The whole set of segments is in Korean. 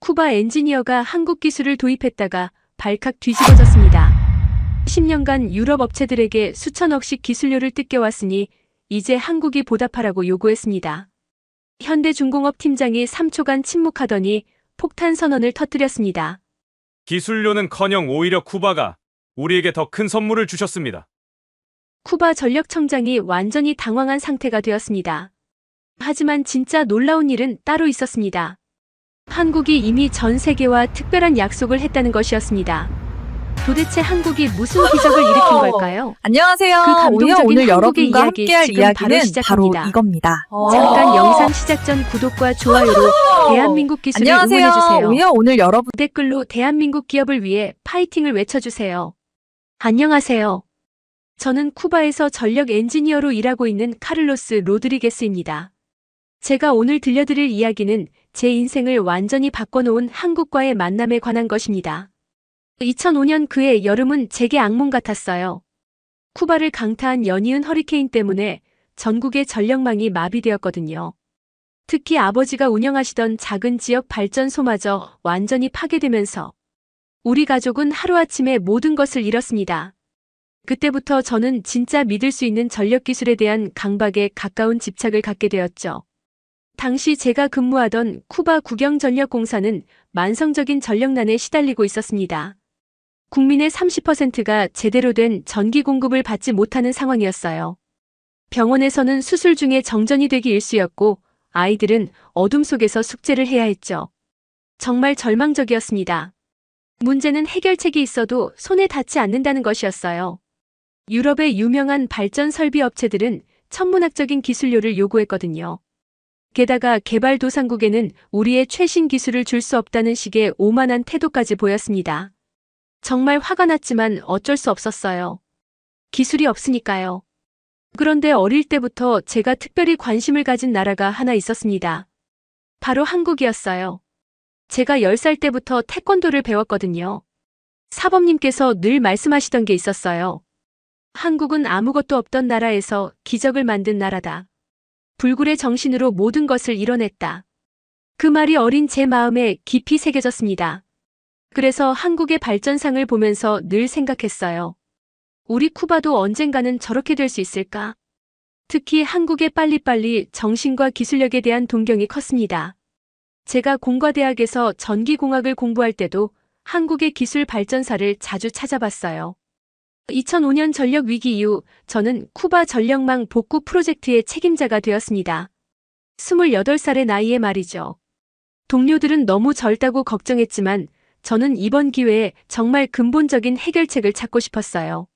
쿠바 엔지니어가 한국 기술을 도입했다가 발칵 뒤집어졌습니다. 10년간 유럽 업체들에게 수천억씩 기술료를 뜯겨왔으니 이제 한국이 보답하라고 요구했습니다. 현대중공업 팀장이 3초간 침묵하더니 폭탄 선언을 터뜨렸습니다. 기술료는커녕 오히려 쿠바가 우리에게 더 큰 선물을 주셨습니다. 쿠바 전력청장이 완전히 당황한 상태가 되었습니다. 하지만 진짜 놀라운 일은 따로 있었습니다. 한국이 이미 전 세계와 특별한 약속을 했다는 것이었습니다. 도대체 한국이 무슨 기적을 일으킨 걸까요? 안녕하세요. 그 감동적인 오늘 한국의 여러분과 이야기 함께할 지금 바로 이야기는 시작합니다. 바로 이겁니다. 잠깐 영상 시작 전 구독과 좋아요로 대한민국 기술을 안녕하세요. 응원해주세요. 오늘 여러분 댓글로 대한민국 기업을 위해 파이팅을 외쳐주세요. 안녕하세요. 저는 쿠바에서 전력 엔지니어로 일하고 있는 카를로스 로드리게스입니다. 제가 오늘 들려드릴 이야기는 제 인생을 완전히 바꿔놓은 한국과의 만남에 관한 것입니다. 2005년 그해 여름은 제게 악몽 같았어요. 쿠바를 강타한 연이은 허리케인 때문에 전국의 전력망이 마비되었거든요. 특히 아버지가 운영하시던 작은 지역 발전소마저 완전히 파괴되면서 우리 가족은 하루아침에 모든 것을 잃었습니다. 그때부터 저는 진짜 믿을 수 있는 전력 기술에 대한 강박에 가까운 집착을 갖게 되었죠. 당시 제가 근무하던 쿠바 국영전력공사는 만성적인 전력난에 시달리고 있었습니다. 국민의 30%가 제대로 된 전기 공급을 받지 못하는 상황이었어요. 병원에서는 수술 중에 정전이 되기 일쑤였고 아이들은 어둠 속에서 숙제를 해야 했죠. 정말 절망적이었습니다. 문제는 해결책이 있어도 손에 닿지 않는다는 것이었어요. 유럽의 유명한 발전 설비 업체들은 천문학적인 기술료를 요구했거든요. 게다가 개발도상국에는 우리의 최신 기술을 줄 수 없다는 식의 오만한 태도까지 보였습니다. 정말 화가 났지만 어쩔 수 없었어요. 기술이 없으니까요. 그런데 어릴 때부터 제가 특별히 관심을 가진 나라가 하나 있었습니다. 바로 한국이었어요. 제가 10살 때부터 태권도를 배웠거든요. 사범님께서 늘 말씀하시던 게 있었어요. 한국은 아무것도 없던 나라에서 기적을 만든 나라다. 불굴의 정신으로 모든 것을 이뤄냈다. 그 말이 어린 제 마음에 깊이 새겨졌습니다. 그래서 한국의 발전상을 보면서 늘 생각했어요. 우리 쿠바도 언젠가는 저렇게 될 수 있을까? 특히 한국의 빨리빨리 정신과 기술력에 대한 동경이 컸습니다. 제가 공과대학에서 전기공학을 공부할 때도 한국의 기술 발전사를 자주 찾아봤어요. 2005년 전력 위기 이후 저는 쿠바 전력망 복구 프로젝트의 책임자가 되었습니다. 28살의 나이에 말이죠. 동료들은 너무 젊다고 걱정했지만 저는 이번 기회에 정말 근본적인 해결책을 찾고 싶었어요.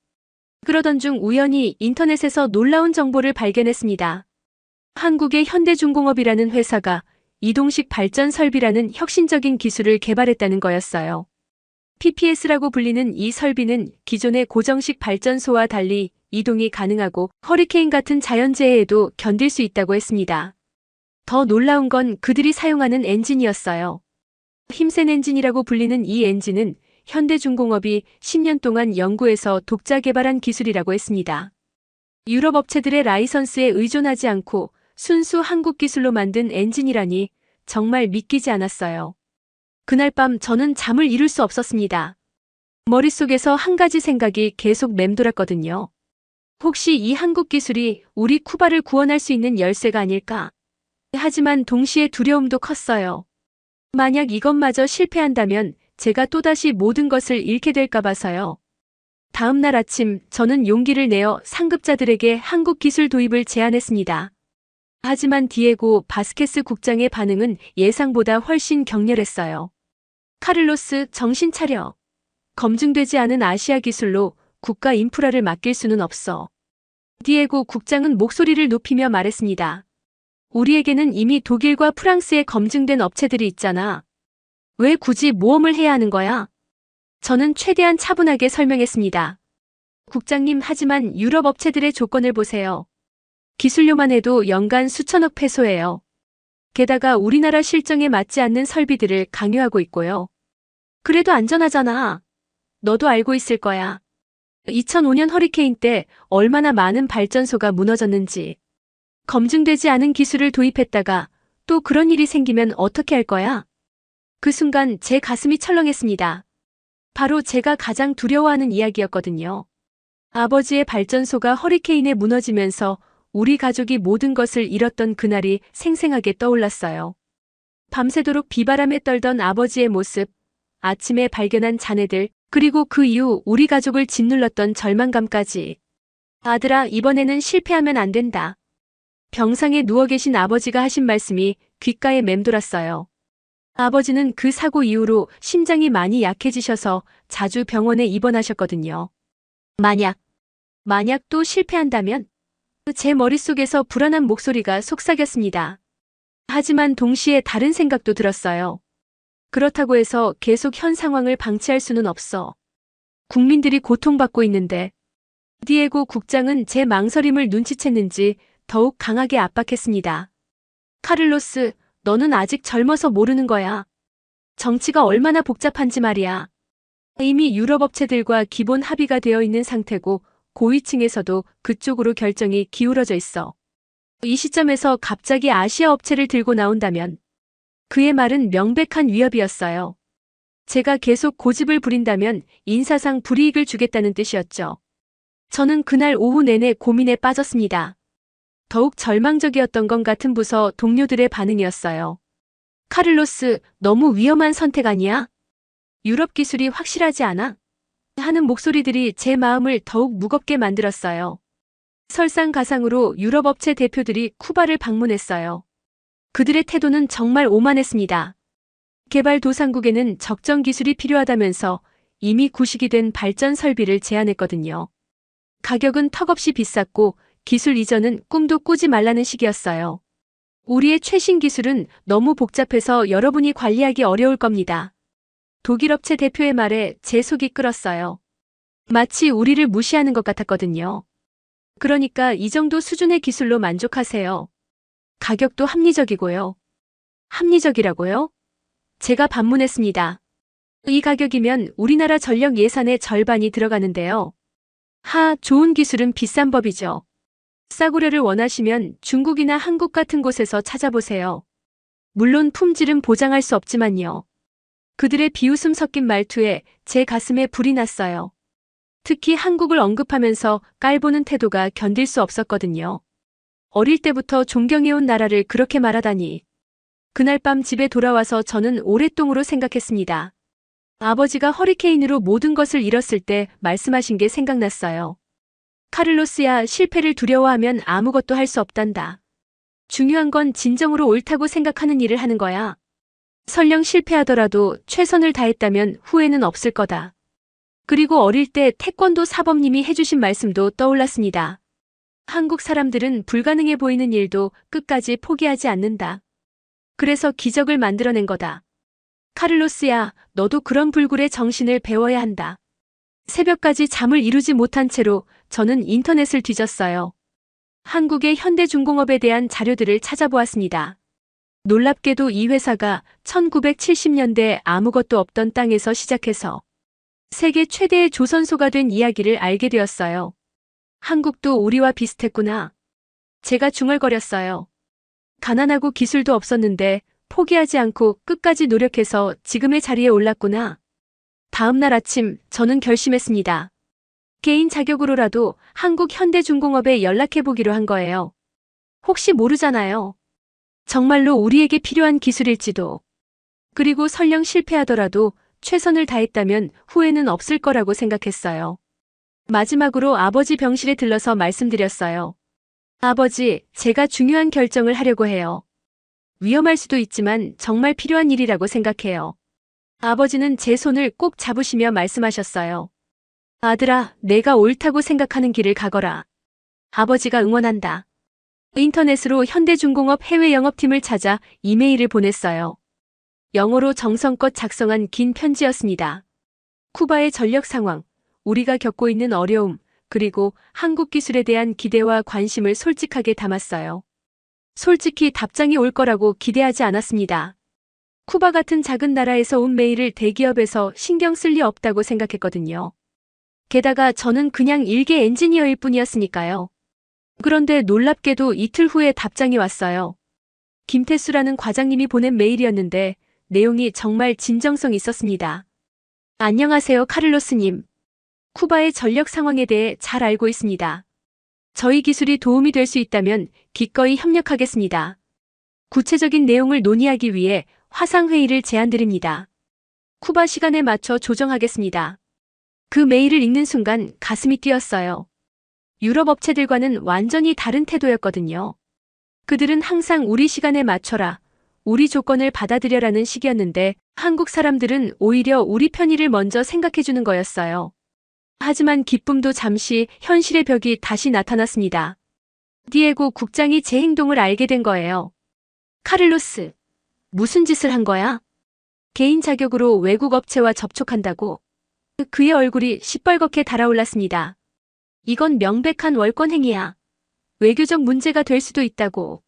그러던 중 우연히 인터넷에서 놀라운 정보를 발견했습니다. 한국의 현대중공업이라는 회사가 이동식 발전 설비라는 혁신적인 기술을 개발했다는 거였어요. PPS라고 불리는 이 설비는 기존의 고정식 발전소와 달리 이동이 가능하고 허리케인 같은 자연재해에도 견딜 수 있다고 했습니다. 더 놀라운 건 그들이 사용하는 엔진이었어요. 힘센 엔진이라고 불리는 이 엔진은 현대중공업이 10년 동안 연구해서 독자 개발한 기술이라고 했습니다. 유럽 업체들의 라이선스에 의존하지 않고 순수 한국 기술로 만든 엔진이라니 정말 믿기지 않았어요. 그날 밤 저는 잠을 이룰 수 없었습니다. 머릿속에서 한 가지 생각이 계속 맴돌았거든요. 혹시 이 한국 기술이 우리 쿠바를 구원할 수 있는 열쇠가 아닐까? 하지만 동시에 두려움도 컸어요. 만약 이것마저 실패한다면 제가 또다시 모든 것을 잃게 될까 봐서요. 다음 날 아침 저는 용기를 내어 상급자들에게 한국 기술 도입을 제안했습니다. 하지만 디에고 바스케스 국장의 반응은 예상보다 훨씬 격렬했어요. 카를로스, 정신 차려. 검증되지 않은 아시아 기술로 국가 인프라를 맡길 수는 없어. 디에고 국장은 목소리를 높이며 말했습니다. 우리에게는 이미 독일과 프랑스에 검증된 업체들이 있잖아. 왜 굳이 모험을 해야 하는 거야? 저는 최대한 차분하게 설명했습니다. 국장님, 하지만 유럽 업체들의 조건을 보세요. 기술료만 해도 연간 수천억 페소예요. 게다가 우리나라 실정에 맞지 않는 설비들을 강요하고 있고요. 그래도 안전하잖아. 너도 알고 있을 거야. 2005년 허리케인 때 얼마나 많은 발전소가 무너졌는지. 검증되지 않은 기술을 도입했다가 또 그런 일이 생기면 어떻게 할 거야? 그 순간 제 가슴이 철렁했습니다. 바로 제가 가장 두려워하는 이야기였거든요. 아버지의 발전소가 허리케인에 무너지면서 우리 가족이 모든 것을 잃었던 그날이 생생하게 떠올랐어요. 밤새도록 비바람에 떨던 아버지의 모습, 아침에 발견한 자네들, 그리고 그 이후 우리 가족을 짓눌렀던 절망감까지. 아들아, 이번에는 실패하면 안 된다. 병상에 누워 계신 아버지가 하신 말씀이 귓가에 맴돌았어요. 아버지는 그 사고 이후로 심장이 많이 약해지셔서 자주 병원에 입원하셨거든요. 만약 또 실패한다면? 제 머릿속에서 불안한 목소리가 속삭였습니다. 하지만 동시에 다른 생각도 들었어요. 그렇다고 해서 계속 현 상황을 방치할 수는 없어. 국민들이 고통받고 있는데. 디에고 국장은 제 망설임을 눈치챘는지 더욱 강하게 압박했습니다. 카를로스, 너는 아직 젊어서 모르는 거야. 정치가 얼마나 복잡한지 말이야. 이미 유럽 업체들과 기본 합의가 되어 있는 상태고 고위층에서도 그쪽으로 결정이 기울어져 있어. 이 시점에서 갑자기 아시아 업체를 들고 나온다면 그의 말은 명백한 위협이었어요. 제가 계속 고집을 부린다면 인사상 불이익을 주겠다는 뜻이었죠. 저는 그날 오후 내내 고민에 빠졌습니다. 더욱 절망적이었던 것 같은 부서 동료들의 반응이었어요. 카를로스, 너무 위험한 선택 아니야? 유럽 기술이 확실하지 않아? 하는 목소리들이 제 마음을 더욱 무겁게 만들었어요. 설상가상으로 유럽 업체 대표들이 쿠바를 방문했어요. 그들의 태도는 정말 오만했습니다. 개발도상국에는 적정 기술이 필요하다면서 이미 구식이 된 발전 설비를 제안했거든요. 가격은 턱없이 비쌌고 기술 이전은 꿈도 꾸지 말라는 식이었어요. 우리의 최신 기술은 너무 복잡해서 여러분이 관리하기 어려울 겁니다. 독일 업체 대표의 말에 제 속이 끓었어요. 마치 우리를 무시하는 것 같았거든요. 그러니까 이 정도 수준의 기술로 만족하세요. 가격도 합리적이고요. 합리적이라고요? 제가 반문했습니다. 이 가격이면 우리나라 전력 예산의 절반이 들어가는데요. 좋은 기술은 비싼 법이죠. 싸구려를 원하시면 중국이나 한국 같은 곳에서 찾아보세요. 물론 품질은 보장할 수 없지만요. 그들의 비웃음 섞인 말투에 제 가슴에 불이 났어요. 특히 한국을 언급하면서 깔보는 태도가 견딜 수 없었거든요. 어릴 때부터 존경해온 나라를 그렇게 말하다니. 그날 밤 집에 돌아와서 저는 오랫동으로 생각했습니다. 아버지가 허리케인으로 모든 것을 잃었을 때 말씀하신 게 생각났어요. 카를로스야, 실패를 두려워하면 아무것도 할 수 없단다. 중요한 건 진정으로 옳다고 생각하는 일을 하는 거야. 설령 실패하더라도 최선을 다했다면 후회는 없을 거다. 그리고 어릴 때 태권도 사범님이 해주신 말씀도 떠올랐습니다. 한국 사람들은 불가능해 보이는 일도 끝까지 포기하지 않는다. 그래서 기적을 만들어낸 거다. 카를로스야, 너도 그런 불굴의 정신을 배워야 한다. 새벽까지 잠을 이루지 못한 채로 저는 인터넷을 뒤졌어요. 한국의 현대중공업에 대한 자료들을 찾아보았습니다. 놀랍게도 이 회사가 1970년대 아무것도 없던 땅에서 시작해서 세계 최대의 조선소가 된 이야기를 알게 되었어요. 한국도 우리와 비슷했구나. 제가 중얼거렸어요. 가난하고 기술도 없었는데 포기하지 않고 끝까지 노력해서 지금의 자리에 올랐구나. 다음 날 아침 저는 결심했습니다. 개인 자격으로라도 한국 현대중공업에 연락해보기로 한 거예요. 혹시 모르잖아요. 정말로 우리에게 필요한 기술일지도. 그리고 설령 실패하더라도 최선을 다했다면 후회는 없을 거라고 생각했어요. 마지막으로 아버지 병실에 들러서 말씀드렸어요. 아버지, 제가 중요한 결정을 하려고 해요. 위험할 수도 있지만 정말 필요한 일이라고 생각해요. 아버지는 제 손을 꼭 잡으시며 말씀하셨어요. 아들아, 내가 옳다고 생각하는 길을 가거라. 아버지가 응원한다. 인터넷으로 현대중공업 해외 영업팀을 찾아 이메일을 보냈어요. 영어로 정성껏 작성한 긴 편지였습니다. 쿠바의 전력 상황, 우리가 겪고 있는 어려움, 그리고 한국 기술에 대한 기대와 관심을 솔직하게 담았어요. 솔직히 답장이 올 거라고 기대하지 않았습니다. 쿠바 같은 작은 나라에서 온 메일을 대기업에서 신경 쓸 리 없다고 생각했거든요. 게다가 저는 그냥 일개 엔지니어일 뿐이었으니까요. 그런데 놀랍게도 이틀 후에 답장이 왔어요. 김태수라는 과장님이 보낸 메일이었는데 내용이 정말 진정성 있었습니다. 안녕하세요, 카를로스님. 쿠바의 전력 상황에 대해 잘 알고 있습니다. 저희 기술이 도움이 될 수 있다면 기꺼이 협력하겠습니다. 구체적인 내용을 논의하기 위해 화상회의를 제안드립니다. 쿠바 시간에 맞춰 조정하겠습니다. 그 메일을 읽는 순간 가슴이 뛰었어요. 유럽 업체들과는 완전히 다른 태도였거든요. 그들은 항상 우리 시간에 맞춰라, 우리 조건을 받아들여라는 식이었는데 한국 사람들은 오히려 우리 편의를 먼저 생각해주는 거였어요. 하지만 기쁨도 잠시 현실의 벽이 다시 나타났습니다. 디에고 국장이 제 행동을 알게 된 거예요. 카를로스, 무슨 짓을 한 거야? 개인 자격으로 외국 업체와 접촉한다고? 그의 얼굴이 시뻘겋게 달아올랐습니다. 이건 명백한 월권 행위야. 외교적 문제가 될 수도 있다고.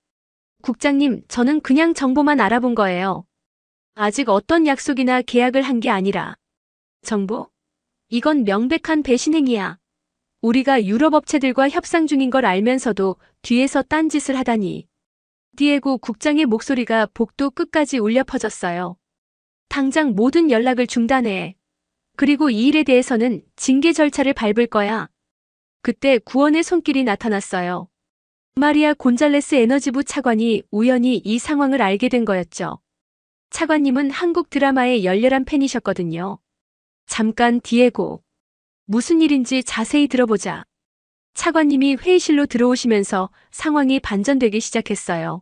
국장님, 저는 그냥 정보만 알아본 거예요. 아직 어떤 약속이나 계약을 한 게 아니라. 정보? 이건 명백한 배신 행위야. 우리가 유럽 업체들과 협상 중인 걸 알면서도 뒤에서 딴짓을 하다니. 디에고 국장의 목소리가 복도 끝까지 울려 퍼졌어요. 당장 모든 연락을 중단해. 그리고 이 일에 대해서는 징계 절차를 밟을 거야. 그때 구원의 손길이 나타났어요. 마리아 곤잘레스 에너지부 차관이 우연히 이 상황을 알게 된 거였죠. 차관님은 한국 드라마의 열렬한 팬이셨거든요. 잠깐, 디에고. 무슨 일인지 자세히 들어보자. 차관님이 회의실로 들어오시면서 상황이 반전되기 시작했어요.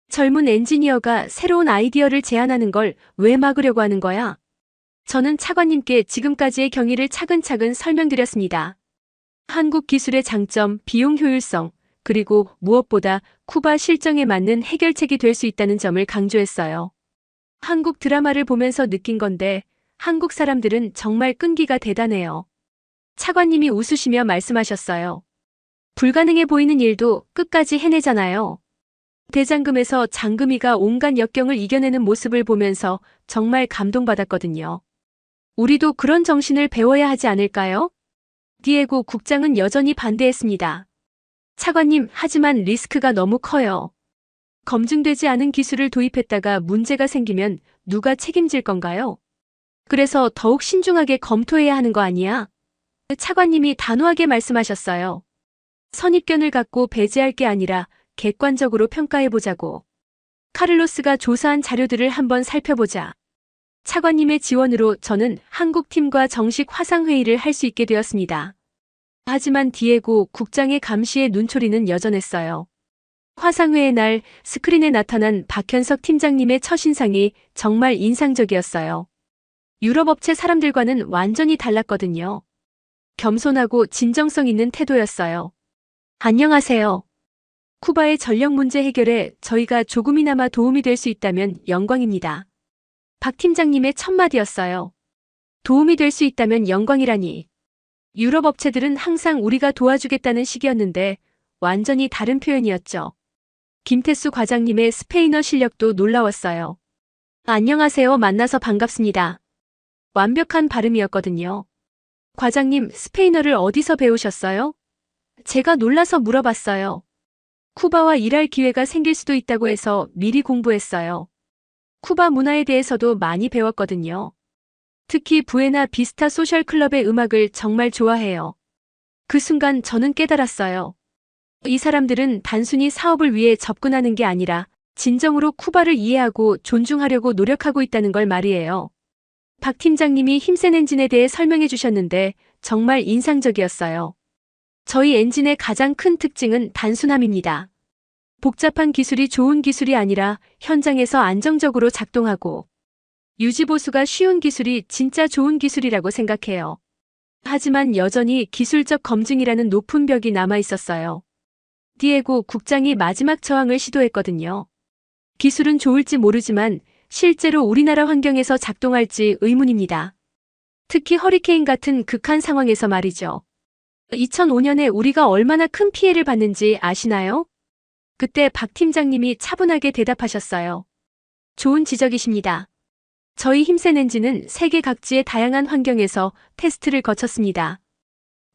젊은 엔지니어가 새로운 아이디어를 제안하는 걸 왜 막으려고 하는 거야? 저는 차관님께 지금까지의 경위를 차근차근 설명드렸습니다. 한국 기술의 장점, 비용 효율성, 그리고 무엇보다 쿠바 실정에 맞는 해결책이 될 수 있다는 점을 강조했어요. 한국 드라마를 보면서 느낀 건데 한국 사람들은 정말 끈기가 대단해요. 차관님이 웃으시며 말씀하셨어요. 불가능해 보이는 일도 끝까지 해내잖아요. 대장금에서 장금이가 온갖 역경을 이겨내는 모습을 보면서 정말 감동받았거든요. 우리도 그런 정신을 배워야 하지 않을까요? 디에고 국장은 여전히 반대했습니다. 차관님, 하지만 리스크가 너무 커요. 검증되지 않은 기술을 도입했다가 문제가 생기면 누가 책임질 건가요? 그래서 더욱 신중하게 검토해야 하는 거 아니야? 차관님이 단호하게 말씀하셨어요. 선입견을 갖고 배제할 게 아니라 객관적으로 평가해보자고. 카를로스가 조사한 자료들을 한번 살펴보자. 차관님의 지원으로 저는 한국 팀과 정식 화상회의를 할 수 있게 되었습니다. 하지만 디에고 국장의 감시의 눈초리는 여전했어요. 화상회의 날 스크린에 나타난 박현석 팀장님의 첫인상이 정말 인상적이었어요. 유럽 업체 사람들과는 완전히 달랐거든요. 겸손하고 진정성 있는 태도였어요. 안녕하세요. 쿠바의 전력 문제 해결에 저희가 조금이나마 도움이 될 수 있다면 영광입니다. 박 팀장님의 첫 마디였어요. 도움이 될 수 있다면 영광이라니. 유럽 업체들은 항상 우리가 도와주겠다는 식이었는데 완전히 다른 표현이었죠. 김태수 과장님의 스페인어 실력도 놀라웠어요. 안녕하세요, 만나서 반갑습니다. 완벽한 발음이었거든요. 과장님, 스페인어를 어디서 배우셨어요? 제가 놀라서 물어봤어요. 쿠바와 일할 기회가 생길 수도 있다고 해서 미리 공부했어요. 쿠바 문화에 대해서도 많이 배웠거든요. 특히 부에나 비스타 소셜 클럽의 음악을 정말 좋아해요. 그 순간 저는 깨달았어요. 이 사람들은 단순히 사업을 위해 접근하는 게 아니라 진정으로 쿠바를 이해하고 존중하려고 노력하고 있다는 걸 말이에요. 박 팀장님이 힘센 엔진에 대해 설명해 주셨는데 정말 인상적이었어요. 저희 엔진의 가장 큰 특징은 단순함입니다. 복잡한 기술이 좋은 기술이 아니라 현장에서 안정적으로 작동하고 유지보수가 쉬운 기술이 진짜 좋은 기술이라고 생각해요. 하지만 여전히 기술적 검증이라는 높은 벽이 남아 있었어요. 디에고 국장이 마지막 저항을 시도했거든요. 기술은 좋을지 모르지만 실제로 우리나라 환경에서 작동할지 의문입니다. 특히 허리케인 같은 극한 상황에서 말이죠. 2005년에 우리가 얼마나 큰 피해를 봤는지 아시나요? 그때 박 팀장님이 차분하게 대답하셨어요. 좋은 지적이십니다. 저희 힘센 엔진은 세계 각지의 다양한 환경에서 테스트를 거쳤습니다.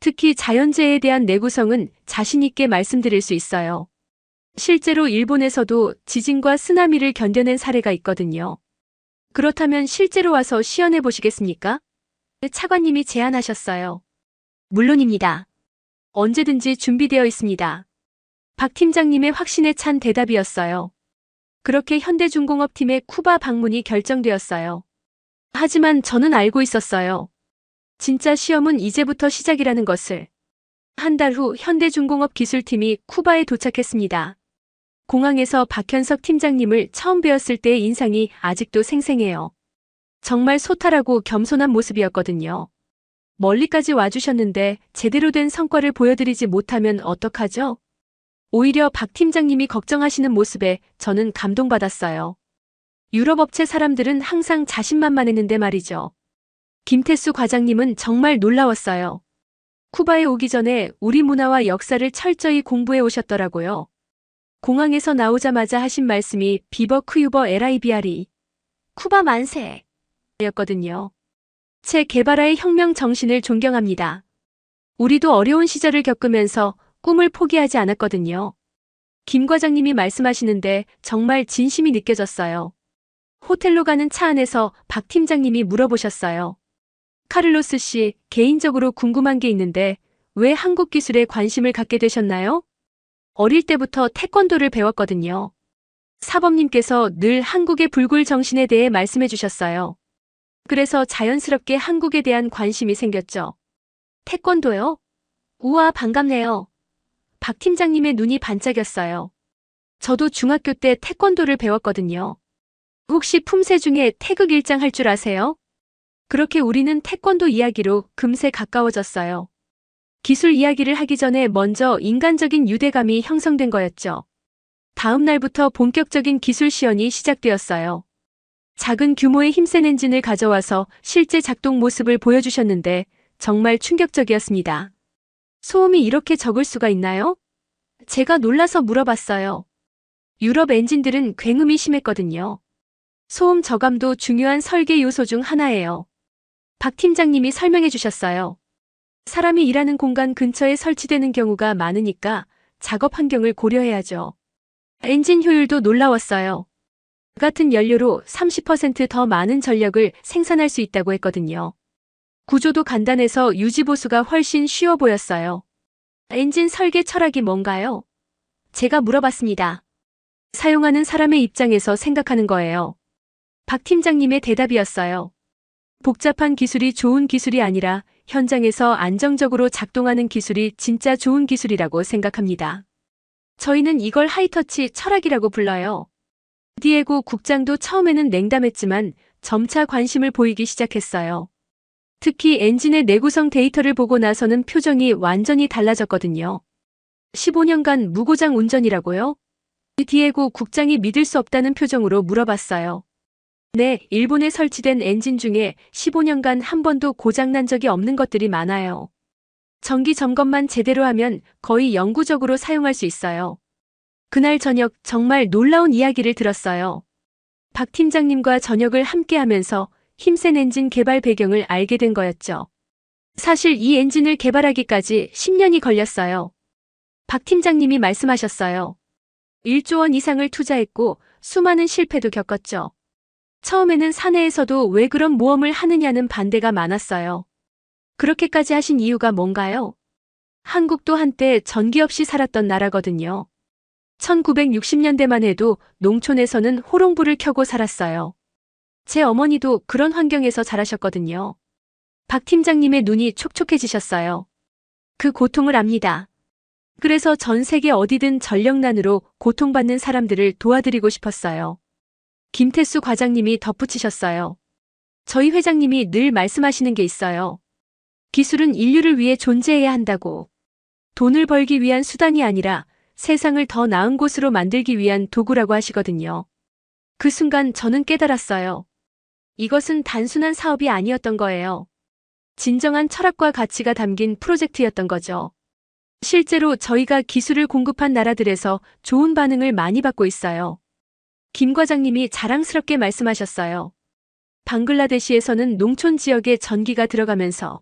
특히 자연재해에 대한 내구성은 자신 있게 말씀드릴 수 있어요. 실제로 일본에서도 지진과 쓰나미를 견뎌낸 사례가 있거든요. 그렇다면 실제로 와서 시연해 보시겠습니까? 차관님이 제안하셨어요. 물론입니다. 언제든지 준비되어 있습니다. 박 팀장님의 확신에 찬 대답이었어요. 그렇게 현대중공업팀의 쿠바 방문이 결정되었어요. 하지만 저는 알고 있었어요. 진짜 시험은 이제부터 시작이라는 것을. 한 달 후 현대중공업 기술팀이 쿠바에 도착했습니다. 공항에서 박현석 팀장님을 처음 뵈었을 때의 인상이 아직도 생생해요. 정말 소탈하고 겸손한 모습이었거든요. 멀리까지 와주셨는데 제대로 된 성과를 보여드리지 못하면 어떡하죠? 오히려 박 팀장님이 걱정하시는 모습에 저는 감동받았어요. 유럽 업체 사람들은 항상 자신만만했는데 말이죠. 김태수 과장님은 정말 놀라웠어요. 쿠바에 오기 전에 우리 문화와 역사를 철저히 공부해 오셨더라고요. 공항에서 나오자마자 하신 말씀이 비버 크유버 LIBR이 쿠바 만세 였거든요. 체 게바라의 혁명 정신을 존경합니다. 우리도 어려운 시절을 겪으면서 꿈을 포기하지 않았거든요. 김 과장님이 말씀하시는데 정말 진심이 느껴졌어요. 호텔로 가는 차 안에서 박 팀장님이 물어보셨어요. 카를로스 씨, 개인적으로 궁금한 게 있는데 왜 한국 기술에 관심을 갖게 되셨나요? 어릴 때부터 태권도를 배웠거든요. 사범님께서 늘 한국의 불굴 정신에 대해 말씀해 주셨어요. 그래서 자연스럽게 한국에 대한 관심이 생겼죠. 태권도요? 우와, 반갑네요. 박 팀장님의 눈이 반짝였어요. 저도 중학교 때 태권도를 배웠거든요. 혹시 품새 중에 태극 일장 할 줄 아세요? 그렇게 우리는 태권도 이야기로 금세 가까워졌어요. 기술 이야기를 하기 전에 먼저 인간적인 유대감이 형성된 거였죠. 다음 날부터 본격적인 기술 시연이 시작되었어요. 작은 규모의 힘센 엔진을 가져와서 실제 작동 모습을 보여주셨는데 정말 충격적이었습니다. 소음이 이렇게 적을 수가 있나요? 제가 놀라서 물어봤어요. 유럽 엔진들은 굉음이 심했거든요. 소음 저감도 중요한 설계 요소 중 하나예요. 박 팀장님이 설명해 주셨어요. 사람이 일하는 공간 근처에 설치되는 경우가 많으니까 작업 환경을 고려해야죠. 엔진 효율도 놀라웠어요. 같은 연료로 30% 더 많은 전력을 생산할 수 있다고 했거든요. 구조도 간단해서 유지보수가 훨씬 쉬워 보였어요. 엔진 설계 철학이 뭔가요? 제가 물어봤습니다. 사용하는 사람의 입장에서 생각하는 거예요. 박 팀장님의 대답이었어요. 복잡한 기술이 좋은 기술이 아니라 현장에서 안정적으로 작동하는 기술이 진짜 좋은 기술이라고 생각합니다. 저희는 이걸 하이터치 철학이라고 불러요. 디에고 국장도 처음에는 냉담했지만 점차 관심을 보이기 시작했어요. 특히 엔진의 내구성 데이터를 보고 나서는 표정이 완전히 달라졌거든요. 15년간 무고장 운전이라고요? 디에고 국장이 믿을 수 없다는 표정으로 물어봤어요. 네, 일본에 설치된 엔진 중에 15년간 한 번도 고장난 적이 없는 것들이 많아요. 정기 점검만 제대로 하면 거의 영구적으로 사용할 수 있어요. 그날 저녁 정말 놀라운 이야기를 들었어요. 박 팀장님과 저녁을 함께 하면서 힘센 엔진 개발 배경을 알게 된 거였죠. 사실 이 엔진을 개발하기까지 10년이 걸렸어요. 박 팀장님이 말씀하셨어요. 1조 원 이상을 투자했고 수많은 실패도 겪었죠. 처음에는 사내에서도 왜 그런 모험을 하느냐는 반대가 많았어요. 그렇게까지 하신 이유가 뭔가요? 한국도 한때 전기 없이 살았던 나라거든요. 1960년대만 해도 농촌에서는 호롱불을 켜고 살았어요. 제 어머니도 그런 환경에서 자라셨거든요. 박 팀장님의 눈이 촉촉해지셨어요. 그 고통을 압니다. 그래서 전 세계 어디든 전력난으로 고통받는 사람들을 도와드리고 싶었어요. 김태수 과장님이 덧붙이셨어요. 저희 회장님이 늘 말씀하시는 게 있어요. 기술은 인류를 위해 존재해야 한다고. 돈을 벌기 위한 수단이 아니라 세상을 더 나은 곳으로 만들기 위한 도구라고 하시거든요. 그 순간 저는 깨달았어요. 이것은 단순한 사업이 아니었던 거예요. 진정한 철학과 가치가 담긴 프로젝트였던 거죠. 실제로 저희가 기술을 공급한 나라들에서 좋은 반응을 많이 받고 있어요. 김 과장님이 자랑스럽게 말씀하셨어요. 방글라데시에서는 농촌 지역에 전기가 들어가면서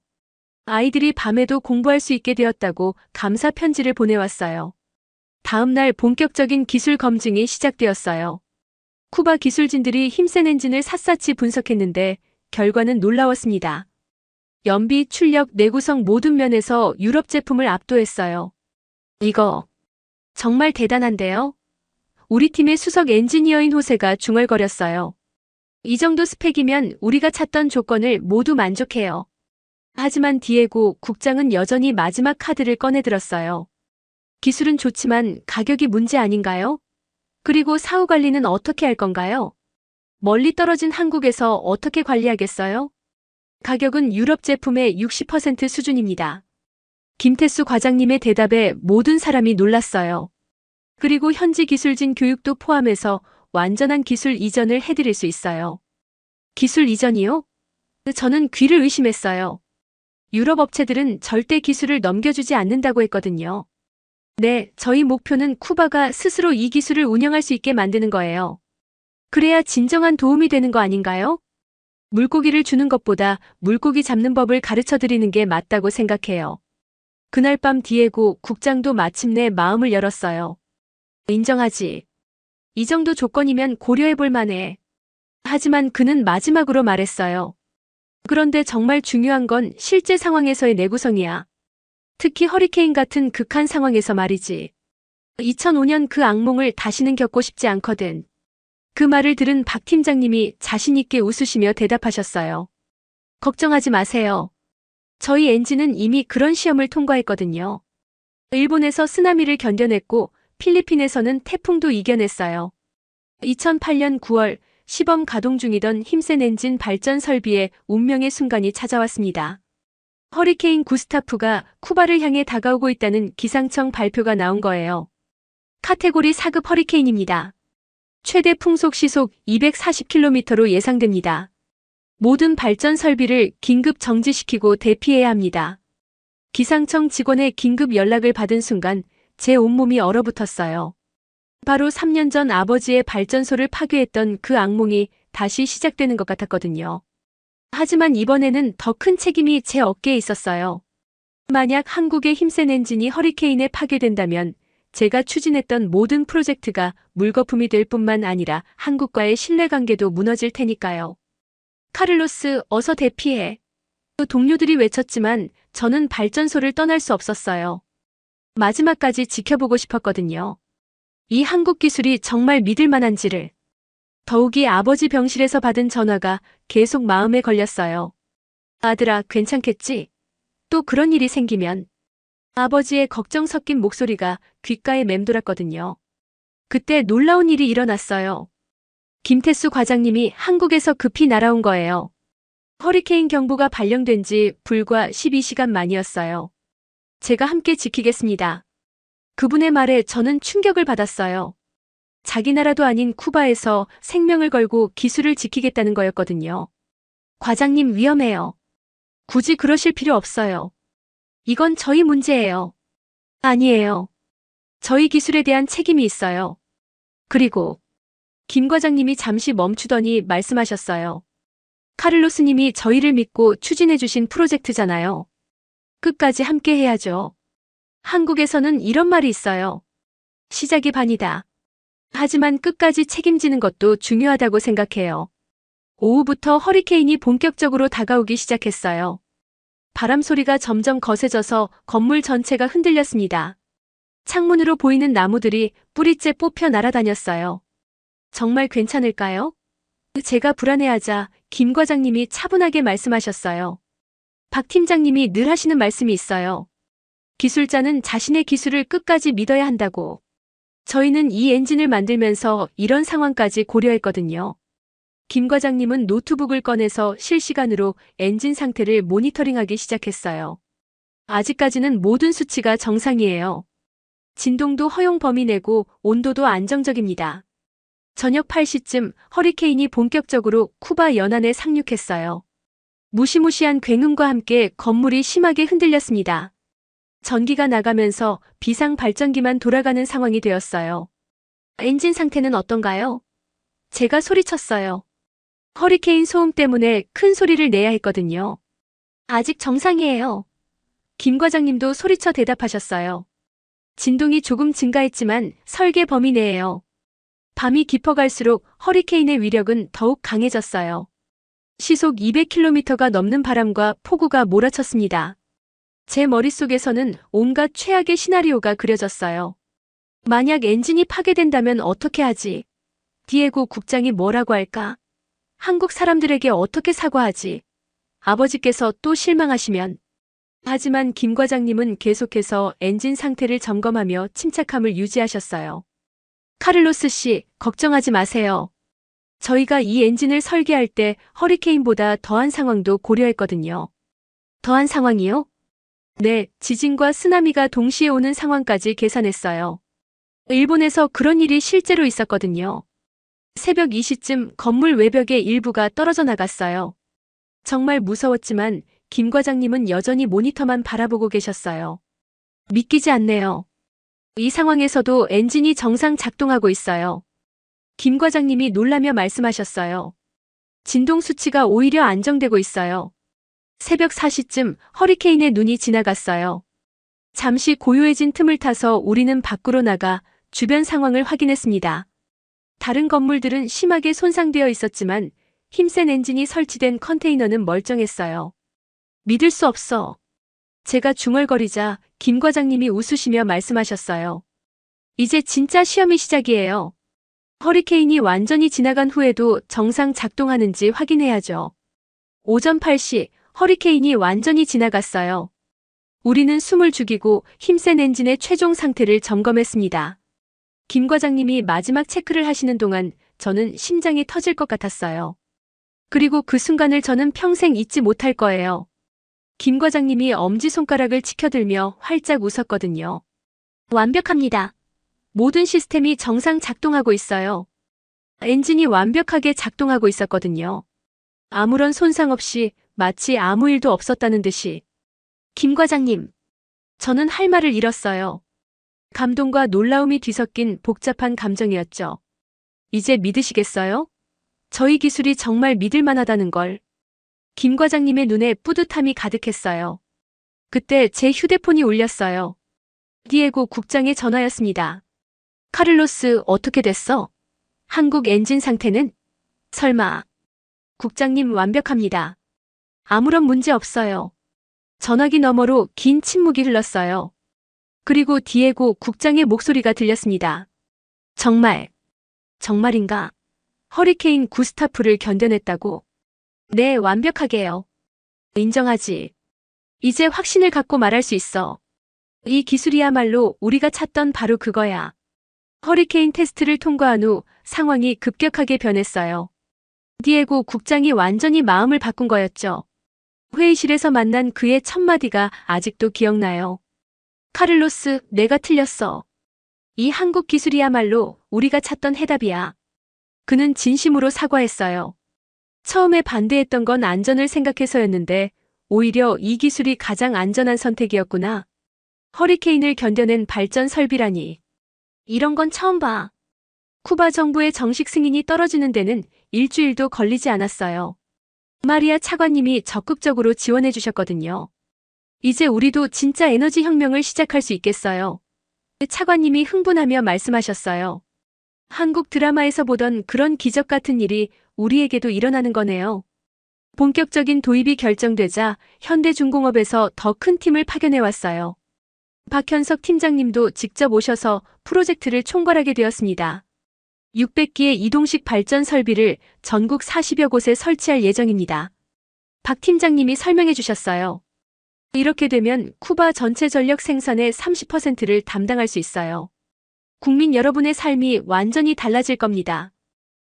아이들이 밤에도 공부할 수 있게 되었다고 감사 편지를 보내왔어요. 다음 날 본격적인 기술 검증이 시작되었어요. 쿠바 기술진들이 힘센 엔진을 샅샅이 분석했는데 결과는 놀라웠습니다. 연비, 출력, 내구성 모든 면에서 유럽 제품을 압도했어요. 이거 정말 대단한데요? 우리 팀의 수석 엔지니어인 호세가 중얼거렸어요. 이 정도 스펙이면 우리가 찾던 조건을 모두 만족해요. 하지만 디에고 국장은 여전히 마지막 카드를 꺼내들었어요. 기술은 좋지만 가격이 문제 아닌가요? 그리고 사후 관리는 어떻게 할 건가요? 멀리 떨어진 한국에서 어떻게 관리하겠어요? 가격은 유럽 제품의 60% 수준입니다. 김태수 과장님의 대답에 모든 사람이 놀랐어요. 그리고 현지 기술진 교육도 포함해서 완전한 기술 이전을 해드릴 수 있어요. 기술 이전이요? 저는 귀를 의심했어요. 유럽 업체들은 절대 기술을 넘겨주지 않는다고 했거든요. 네, 저희 목표는 쿠바가 스스로 이 기술을 운영할 수 있게 만드는 거예요. 그래야 진정한 도움이 되는 거 아닌가요? 물고기를 주는 것보다 물고기 잡는 법을 가르쳐 드리는 게 맞다고 생각해요. 그날 밤 디에고 국장도 마침내 마음을 열었어요. 인정하지. 이 정도 조건이면 고려해 볼 만해. 하지만 그는 마지막으로 말했어요. 그런데 정말 중요한 건 실제 상황에서의 내구성이야. 특히 허리케인 같은 극한 상황에서 말이지. 2005년 그 악몽을 다시는 겪고 싶지 않거든. 그 말을 들은 박 팀장님이 자신 있게 웃으시며 대답하셨어요. 걱정하지 마세요. 저희 엔진은 이미 그런 시험을 통과했거든요. 일본에서 쓰나미를 견뎌냈고 필리핀에서는 태풍도 이겨냈어요. 2008년 9월 시범 가동 중이던 힘센 엔진 발전 설비에 운명의 순간이 찾아왔습니다. 허리케인 구스타프가 쿠바를 향해 다가오고 있다는 기상청 발표가 나온 거예요. 카테고리 4급 허리케인입니다. 최대 풍속 시속 240km로 예상됩니다. 모든 발전 설비를 긴급 정지시키고 대피해야 합니다. 기상청 직원의 긴급 연락을 받은 순간 제 온몸이 얼어붙었어요. 바로 3년 전 아버지의 발전소를 파괴했던 그 악몽이 다시 시작되는 것 같았거든요. 하지만 이번에는 더 큰 책임이 제 어깨에 있었어요. 만약 한국의 힘센 엔진이 허리케인에 파괴된다면 제가 추진했던 모든 프로젝트가 물거품이 될 뿐만 아니라 한국과의 신뢰관계도 무너질 테니까요. 카를로스, 어서 대피해. 동료들이 외쳤지만 저는 발전소를 떠날 수 없었어요. 마지막까지 지켜보고 싶었거든요. 이 한국 기술이 정말 믿을 만한지를. 더욱이 아버지 병실에서 받은 전화가 계속 마음에 걸렸어요. 아들아, 괜찮겠지? 또 그런 일이 생기면. 아버지의 걱정 섞인 목소리가 귓가에 맴돌았거든요. 그때 놀라운 일이 일어났어요. 김태수 과장님이 한국에서 급히 날아온 거예요. 허리케인 경보가 발령된 지 불과 12시간 만이었어요. 제가 함께 지키겠습니다. 그분의 말에 저는 충격을 받았어요. 자기 나라도 아닌 쿠바에서 생명을 걸고 기술을 지키겠다는 거였거든요. 과장님 위험해요. 굳이 그러실 필요 없어요. 이건 저희 문제예요. 아니에요. 저희 기술에 대한 책임이 있어요. 그리고 김 과장님이 잠시 멈추더니 말씀하셨어요. 카를로스님이 저희를 믿고 추진해주신 프로젝트잖아요. 끝까지 함께 해야죠. 한국에서는 이런 말이 있어요. 시작이 반이다. 하지만 끝까지 책임지는 것도 중요하다고 생각해요. 오후부터 허리케인이 본격적으로 다가오기 시작했어요. 바람 소리가 점점 거세져서 건물 전체가 흔들렸습니다. 창문으로 보이는 나무들이 뿌리째 뽑혀 날아다녔어요. 정말 괜찮을까요? 제가 불안해하자 김 과장님이 차분하게 말씀하셨어요. 박 팀장님이 늘 하시는 말씀이 있어요. 기술자는 자신의 기술을 끝까지 믿어야 한다고. 저희는 이 엔진을 만들면서 이런 상황까지 고려했거든요. 김 과장님은 노트북을 꺼내서 실시간으로 엔진 상태를 모니터링하기 시작했어요. 아직까지는 모든 수치가 정상이에요. 진동도 허용 범위 내고 온도도 안정적입니다. 저녁 8시쯤 허리케인이 본격적으로 쿠바 연안에 상륙했어요. 무시무시한 굉음과 함께 건물이 심하게 흔들렸습니다. 전기가 나가면서 비상 발전기만 돌아가는 상황이 되었어요. 엔진 상태는 어떤가요? 제가 소리쳤어요. 허리케인 소음 때문에 큰 소리를 내야 했거든요. 아직 정상이에요. 김 과장님도 소리쳐 대답하셨어요. 진동이 조금 증가했지만 설계 범위 내예요. 밤이 깊어갈수록 허리케인의 위력은 더욱 강해졌어요. 시속 200km가 넘는 바람과 폭우가 몰아쳤습니다. 제 머릿속에서는 온갖 최악의 시나리오가 그려졌어요. 만약 엔진이 파괴된다면 어떻게 하지? 디에고 국장이 뭐라고 할까? 한국 사람들에게 어떻게 사과하지? 아버지께서 또 실망하시면. 하지만 김 과장님은 계속해서 엔진 상태를 점검하며 침착함을 유지하셨어요. 카를로스 씨, 걱정하지 마세요. 저희가 이 엔진을 설계할 때 허리케인보다 더한 상황도 고려했거든요. 더한 상황이요? 네, 지진과 쓰나미가 동시에 오는 상황까지 계산했어요. 일본에서 그런 일이 실제로 있었거든요. 새벽 2시쯤 건물 외벽의 일부가 떨어져 나갔어요. 정말 무서웠지만 김 과장님은 여전히 모니터만 바라보고 계셨어요. 믿기지 않네요. 이 상황에서도 엔진이 정상 작동하고 있어요. 김 과장님이 놀라며 말씀하셨어요. 진동 수치가 오히려 안정되고 있어요. 새벽 4시쯤 허리케인의 눈이 지나갔어요. 잠시 고요해진 틈을 타서 우리는 밖으로 나가 주변 상황을 확인했습니다. 다른 건물들은 심하게 손상되어 있었지만 힘센 엔진이 설치된 컨테이너는 멀쩡했어요. 믿을 수 없어. 제가 중얼거리자 김 과장님이 웃으시며 말씀하셨어요. 이제 진짜 시험이 시작이에요. 허리케인이 완전히 지나간 후에도 정상 작동하는지 확인해야죠. 오전 8시 허리케인이 완전히 지나갔어요. 우리는 숨을 죽이고 힘센 엔진의 최종 상태를 점검했습니다. 김 과장님이 마지막 체크를 하시는 동안 저는 심장이 터질 것 같았어요. 그리고 그 순간을 저는 평생 잊지 못할 거예요. 김 과장님이 엄지손가락을 치켜들며 활짝 웃었거든요. 완벽합니다. 모든 시스템이 정상 작동하고 있어요. 엔진이 완벽하게 작동하고 있었거든요. 아무런 손상 없이 마치 아무 일도 없었다는 듯이. 김 과장님, 저는 할 말을 잃었어요. 감동과 놀라움이 뒤섞인 복잡한 감정이었죠. 이제 믿으시겠어요? 저희 기술이 정말 믿을 만하다는 걸. 김 과장님의 눈에 뿌듯함이 가득했어요. 그때 제 휴대폰이 울렸어요. 디에고 국장의 전화였습니다. 카를로스, 어떻게 됐어? 한국 엔진 상태는? 설마. 국장님, 완벽합니다. 아무런 문제 없어요. 전화기 너머로 긴 침묵이 흘렀어요. 그리고 디에고 국장의 목소리가 들렸습니다. 정말인가? 허리케인 구스타프를 견뎌냈다고? 네, 완벽하게요. 인정하지. 이제 확신을 갖고 말할 수 있어. 이 기술이야말로 우리가 찾던 바로 그거야. 허리케인 테스트를 통과한 후 상황이 급격하게 변했어요. 디에고 국장이 완전히 마음을 바꾼 거였죠. 회의실에서 만난 그의 첫마디가 아직도 기억나요. 카를로스, 내가 틀렸어. 이 한국 기술이야말로 우리가 찾던 해답이야. 그는 진심으로 사과했어요. 처음에 반대했던 건 안전을 생각해서였는데 오히려 이 기술이 가장 안전한 선택이었구나. 허리케인을 견뎌낸 발전 설비라니. 이런 건 처음 봐. 쿠바 정부의 정식 승인이 떨어지는 데는 일주일도 걸리지 않았어요. 마리아 차관님이 적극적으로 지원해 주셨거든요. 이제 우리도 진짜 에너지 혁명을 시작할 수 있겠어요. 차관님이 흥분하며 말씀하셨어요. 한국 드라마에서 보던 그런 기적 같은 일이 우리에게도 일어나는 거네요. 본격적인 도입이 결정되자 현대중공업에서 더 큰 팀을 파견해왔어요. 박현석 팀장님도 직접 오셔서 프로젝트를 총괄하게 되었습니다. 600기의 이동식 발전 설비를 전국 40여 곳에 설치할 예정입니다. 박 팀장님이 설명해 주셨어요. 이렇게 되면 쿠바 전체 전력 생산의 30%를 담당할 수 있어요. 국민 여러분의 삶이 완전히 달라질 겁니다.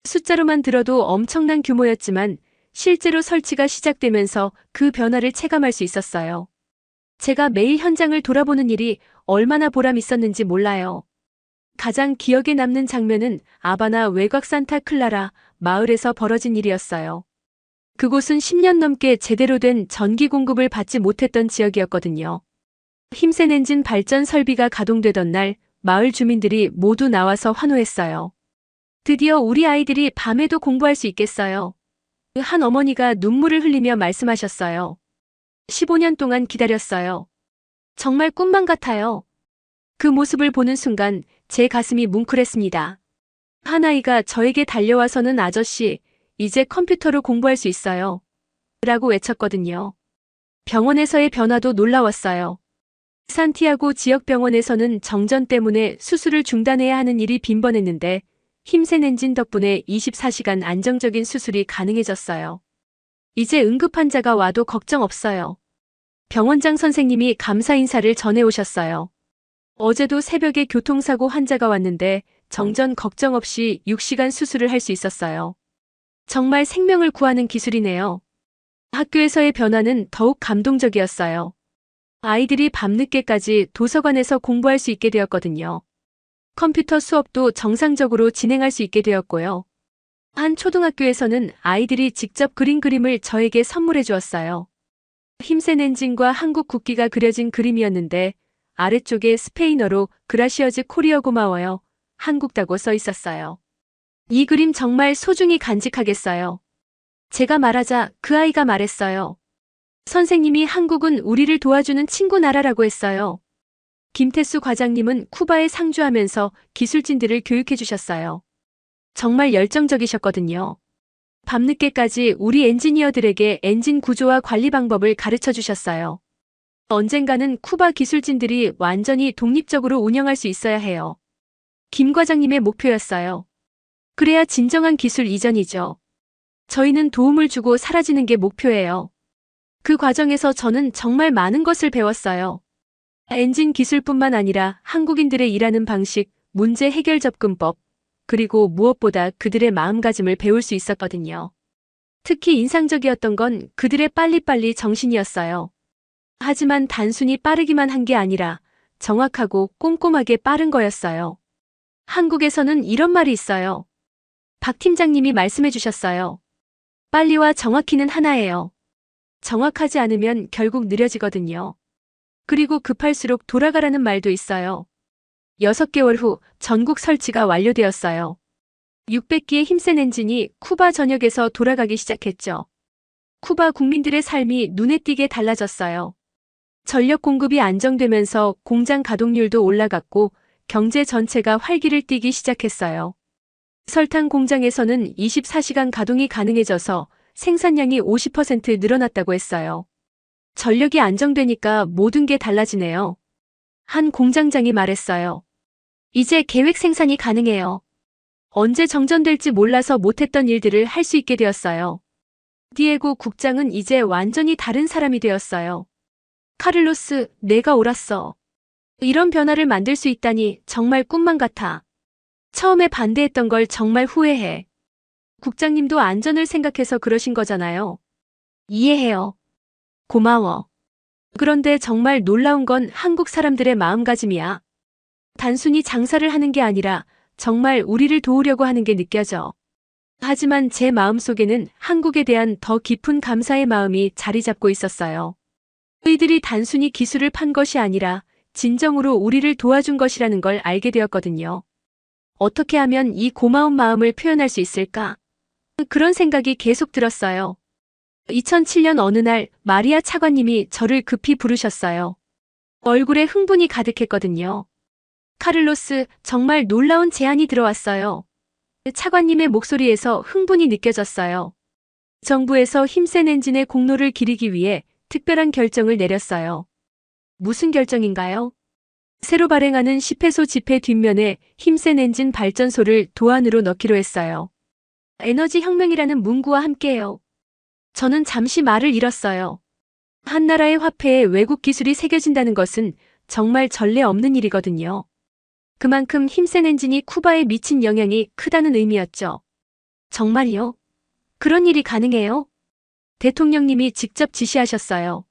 숫자로만 들어도 엄청난 규모였지만 실제로 설치가 시작되면서 그 변화를 체감할 수 있었어요. 제가 매일 현장을 돌아보는 일이 얼마나 보람 있었는지 몰라요. 가장 기억에 남는 장면은 아바나 외곽 산타클라라 마을에서 벌어진 일이었어요. 그곳은 10년 넘게 제대로 된 전기 공급을 받지 못했던 지역이었거든요. 힘센 엔진 발전 설비가 가동되던 날 마을 주민들이 모두 나와서 환호했어요. 드디어 우리 아이들이 밤에도 공부할 수 있겠어요. 한 어머니가 눈물을 흘리며 말씀하셨어요. 15년 동안 기다렸어요. 정말 꿈만 같아요. 그 모습을 보는 순간 제 가슴이 뭉클했습니다. 한 아이가 저에게 달려와서는 아저씨, 이제 컴퓨터로 공부할 수 있어요. 라고 외쳤거든요. 병원에서의 변화도 놀라웠어요. 산티아고 지역병원에서는 정전 때문에 수술을 중단해야 하는 일이 빈번했는데 힘센 엔진 덕분에 24시간 안정적인 수술이 가능해졌어요. 이제 응급 환자가 와도 걱정 없어요. 병원장 선생님이 감사 인사를 전해 오셨어요. 어제도 새벽에 교통사고 환자가 왔는데 정전 걱정 없이 6시간 수술을 할 수 있었어요. 정말 생명을 구하는 기술이네요. 학교에서의 변화는 더욱 감동적이었어요. 아이들이 밤늦게까지 도서관에서 공부할 수 있게 되었거든요. 컴퓨터 수업도 정상적으로 진행할 수 있게 되었고요. 한 초등학교에서는 아이들이 직접 그린 그림을 저에게 선물해 주었어요. 힘센 엔진과 한국 국기가 그려진 그림이었는데 아래쪽에 스페인어로 그라시어즈 코리어 고마워요. 한국다고 써 있었어요. 이 그림 정말 소중히 간직하겠어요. 제가 말하자 그 아이가 말했어요. 선생님이 한국은 우리를 도와주는 친구 나라라고 했어요. 김태수 과장님은 쿠바에 상주하면서 기술진들을 교육해 주셨어요. 정말 열정적이셨거든요. 밤늦게까지 우리 엔지니어들에게 엔진 구조와 관리 방법을 가르쳐 주셨어요. 언젠가는 쿠바 기술진들이 완전히 독립적으로 운영할 수 있어야 해요. 김 과장님의 목표였어요. 그래야 진정한 기술 이전이죠. 저희는 도움을 주고 사라지는 게 목표예요. 그 과정에서 저는 정말 많은 것을 배웠어요. 엔진 기술뿐만 아니라 한국인들의 일하는 방식, 문제 해결 접근법, 그리고 무엇보다 그들의 마음가짐을 배울 수 있었거든요. 특히 인상적이었던 건 그들의 빨리빨리 정신이었어요. 하지만 단순히 빠르기만 한 게 아니라 정확하고 꼼꼼하게 빠른 거였어요. 한국에서는 이런 말이 있어요. 박 팀장님이 말씀해 주셨어요. 빨리와 정확히는 하나예요. 정확하지 않으면 결국 느려지거든요. 그리고 급할수록 돌아가라는 말도 있어요. 6개월 후 전국 설치가 완료되었어요. 600기의 힘센 엔진이 쿠바 전역에서 돌아가기 시작했죠. 쿠바 국민들의 삶이 눈에 띄게 달라졌어요. 전력 공급이 안정되면서 공장 가동률도 올라갔고 경제 전체가 활기를 띠기 시작했어요. 설탕 공장에서는 24시간 가동이 가능해져서 생산량이 50% 늘어났다고 했어요. 전력이 안정되니까 모든 게 달라지네요. 한 공장장이 말했어요. 이제 계획 생산이 가능해요. 언제 정전될지 몰라서 못했던 일들을 할 수 있게 되었어요. 디에고 국장은 이제 완전히 다른 사람이 되었어요. 카를로스, 내가 옳았어. 이런 변화를 만들 수 있다니 정말 꿈만 같아. 처음에 반대했던 걸 정말 후회해. 국장님도 안전을 생각해서 그러신 거잖아요. 이해해요. 고마워. 그런데 정말 놀라운 건 한국 사람들의 마음가짐이야. 단순히 장사를 하는 게 아니라 정말 우리를 도우려고 하는 게 느껴져. 하지만 제 마음속에는 한국에 대한 더 깊은 감사의 마음이 자리 잡고 있었어요. 그이들이 단순히 기술을 판 것이 아니라 진정으로 우리를 도와준 것이라는 걸 알게 되었거든요. 어떻게 하면 이 고마운 마음을 표현할 수 있을까? 그런 생각이 계속 들었어요. 2007년 어느 날 마리아 차관님이 저를 급히 부르셨어요. 얼굴에 흥분이 가득했거든요. 카를로스, 정말 놀라운 제안이 들어왔어요. 차관님의 목소리에서 흥분이 느껴졌어요. 정부에서 힘센 엔진의 공로를 기리기 위해 특별한 결정을 내렸어요. 무슨 결정인가요? 새로 발행하는 10회소 지폐 뒷면에 힘센 엔진 발전소를 도안으로 넣기로 했어요. 에너지 혁명이라는 문구와 함께해요. 저는 잠시 말을 잃었어요. 한 나라의 화폐에 외국 기술이 새겨진다는 것은 정말 전례 없는 일이거든요. 그만큼 힘센 엔진이 쿠바에 미친 영향이 크다는 의미였죠. 정말요? 그런 일이 가능해요? 대통령님이 직접 지시하셨어요.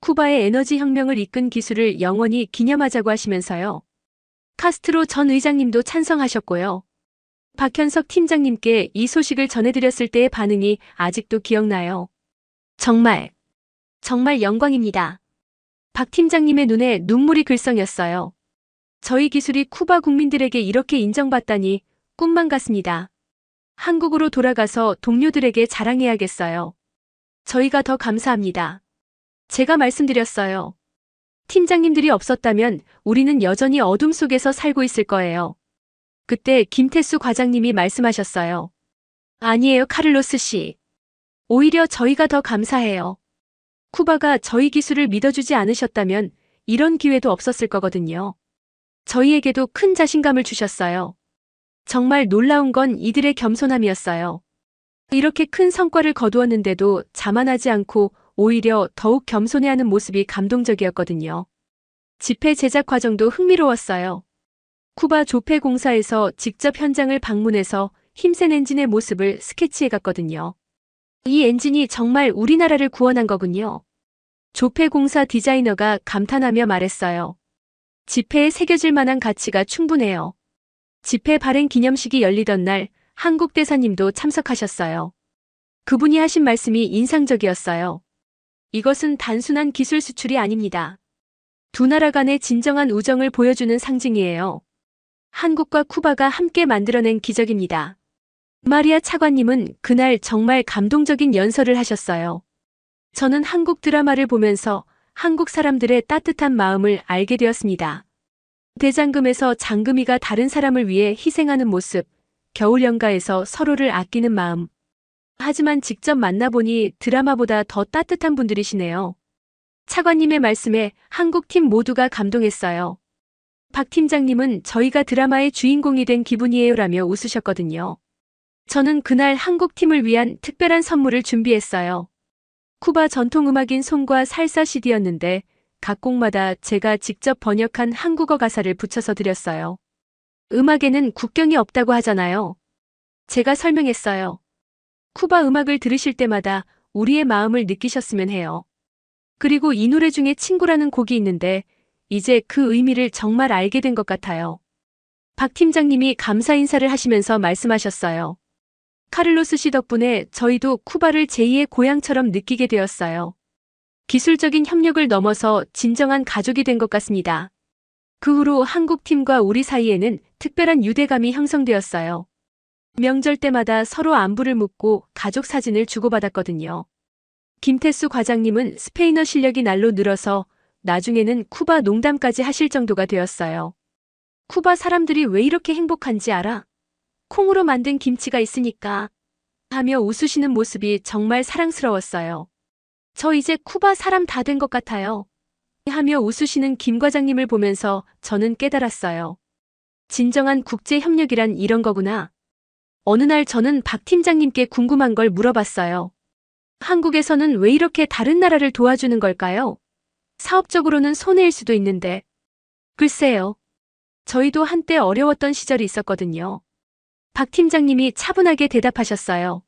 쿠바의 에너지 혁명을 이끈 기술을 영원히 기념하자고 하시면서요. 카스트로 전 의장님도 찬성하셨고요. 박현석 팀장님께 이 소식을 전해드렸을 때의 반응이 아직도 기억나요. 정말 영광입니다. 박 팀장님의 눈에 눈물이 글썽였어요. 저희 기술이 쿠바 국민들에게 이렇게 인정받다니 꿈만 같습니다. 한국으로 돌아가서 동료들에게 자랑해야겠어요. 저희가 더 감사합니다. 제가 말씀드렸어요. 팀장님들이 없었다면 우리는 여전히 어둠 속에서 살고 있을 거예요. 그때 김태수 과장님이 말씀하셨어요. 아니에요, 카를로스 씨. 오히려 저희가 더 감사해요. 쿠바가 저희 기술을 믿어주지 않으셨다면 이런 기회도 없었을 거거든요. 저희에게도 큰 자신감을 주셨어요. 정말 놀라운 건 이들의 겸손함이었어요. 이렇게 큰 성과를 거두었는데도 자만하지 않고 오히려 더욱 겸손해하는 모습이 감동적이었거든요. 집회 제작 과정도 흥미로웠어요. 쿠바 조폐 공사에서 직접 현장을 방문해서 힘센 엔진의 모습을 스케치해갔거든요. 이 엔진이 정말 우리나라를 구원한 거군요. 조폐 공사 디자이너가 감탄하며 말했어요. 지폐에 새겨질 만한 가치가 충분해요. 지폐 발행 기념식이 열리던 날 한국 대사님도 참석하셨어요. 그분이 하신 말씀이 인상적이었어요. 이것은 단순한 기술 수출이 아닙니다. 두 나라 간의 진정한 우정을 보여주는 상징이에요. 한국과 쿠바가 함께 만들어낸 기적입니다. 마리아 차관님은 그날 정말 감동적인 연설을 하셨어요. 저는 한국 드라마를 보면서 한국 사람들의 따뜻한 마음을 알게 되었습니다. 대장금에서 장금이가 다른 사람을 위해 희생하는 모습, 겨울연가에서 서로를 아끼는 마음. 하지만 직접 만나보니 드라마보다 더 따뜻한 분들이시네요. 차관님의 말씀에 한국 팀 모두가 감동했어요. 박 팀장님은 저희가 드라마의 주인공이 된 기분이에요라며 웃으셨거든요. 저는 그날 한국 팀을 위한 특별한 선물을 준비했어요. 쿠바 전통음악인 송과 살사 CD였는데 각 곡마다 제가 직접 번역한 한국어 가사를 붙여서 드렸어요. 음악에는 국경이 없다고 하잖아요. 제가 설명했어요. 쿠바 음악을 들으실 때마다 우리의 마음을 느끼셨으면 해요. 그리고 이 노래 중에 친구라는 곡이 있는데 이제 그 의미를 정말 알게 된 것 같아요. 박 팀장님이 감사 인사를 하시면서 말씀하셨어요. 카를로스 씨 덕분에 저희도 쿠바를 제2의 고향처럼 느끼게 되었어요. 기술적인 협력을 넘어서 진정한 가족이 된 것 같습니다. 그 후로 한국 팀과 우리 사이에는 특별한 유대감이 형성되었어요. 명절 때마다 서로 안부를 묻고 가족 사진을 주고받았거든요. 김태수 과장님은 스페인어 실력이 날로 늘어서 나중에는 쿠바 농담까지 하실 정도가 되었어요. 쿠바 사람들이 왜 이렇게 행복한지 알아? 콩으로 만든 김치가 있으니까 하며 웃으시는 모습이 정말 사랑스러웠어요. 저 이제 쿠바 사람 다 된 것 같아요. 하며 웃으시는 김 과장님을 보면서 저는 깨달았어요. 진정한 국제 협력이란 이런 거구나. 어느 날 저는 박 팀장님께 궁금한 걸 물어봤어요. 한국에서는 왜 이렇게 다른 나라를 도와주는 걸까요? 사업적으로는 손해일 수도 있는데. 글쎄요. 저희도 한때 어려웠던 시절이 있었거든요. 박 팀장님이 차분하게 대답하셨어요.